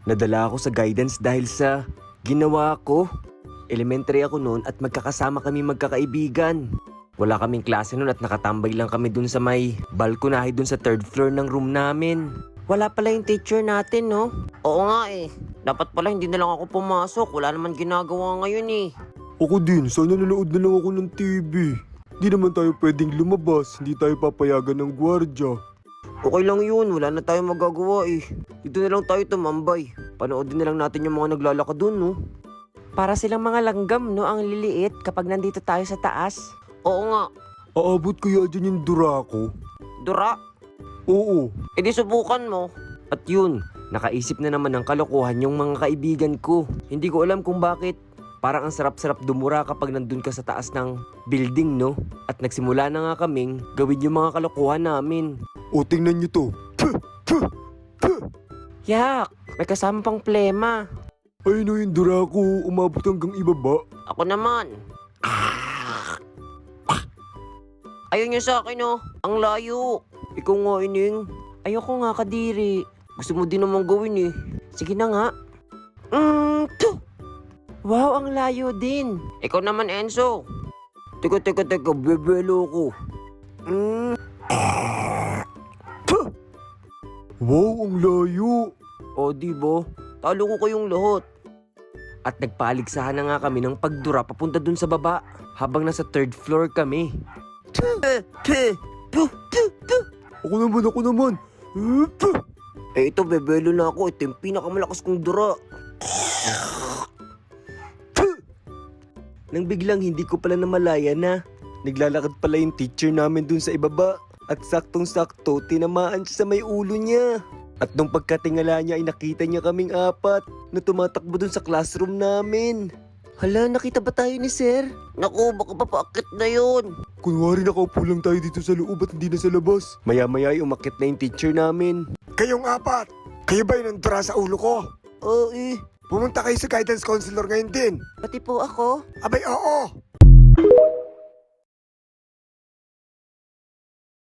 Nadala ako sa guidance dahil sa ginawa ko. Elementary ako noon at magkakasama kami magkakaibigan. Wala kaming klase noon at nakatambay lang kami dun sa may balkonahe dun sa third floor ng room namin. Wala pala yung teacher natin, no? Oo nga eh. Dapat pala hindi na lang ako pumasok. Wala naman ginagawa ngayon eh. Ako din, sana nanonood na lang ako ng TV. Di naman tayo pwedeng lumabas, hindi tayo papayagan ng gwardya. Okay lang yun, wala na tayong magagawa eh. Dito na lang tayo tumambay. Panoodin na lang natin yung mga naglalakad dun, no? Para silang mga langgam, no? Ang liliit kapag nandito tayo sa taas. Oo nga. Aabot kaya dyan yung Durako? Dura? Oo. E di subukan mo. At yun, nakaisip na naman ng kalokohan yung mga kaibigan ko. Hindi ko alam kung bakit. Parang ang sarap-sarap dumura kapag nandun ka sa taas ng building, no? At nagsimula na nga kaming gawin yung mga kalokohan namin. O tingnan nyo to. Puh! Puh! Puh! Yak! May kasama pang plema. Ayun o yung Durako, umabot hanggang ibaba. Ako naman. Ayun yung sa akin, oh. Ang layo. Ikaw nga, Ining. Ayoko nga, Kadiri. Gusto mo din naman gawin, eh. Sige na nga. Wow, ang layo din. Ikaw naman, Enzo. Teka, bebelo ko. Wow, ang layo. O, diba? Talo ko kayong lahat. At nagpaligsahan na nga kami ng pagdura papunta dun sa baba habang nasa third floor kami. Ako naman. Puh! Eh ito, bebelo na ako. Ito yung pinakamalakas kong dura. Nang biglang hindi ko pala namalaya na naglalakad pala yung teacher namin dun sa ibaba. At saktong-sakto, tinamaan siya sa may ulo niya. At nung pagkatingala niya ay nakita niya kaming apat na tumatakbo dun sa classroom namin. Hala, nakita ba tayo ni sir? Naku, baka papaakit na yun. Kunwari nakaupo lang tayo dito sa loob at hindi na sa labas. Maya-maya ay umakit na yung teacher namin. Kayong apat! Kayo ba yung nandura sa ulo ko? Oo eh. Pumunta kayo sa guidance counselor ngayon din. Pati po ako. Abay, oo!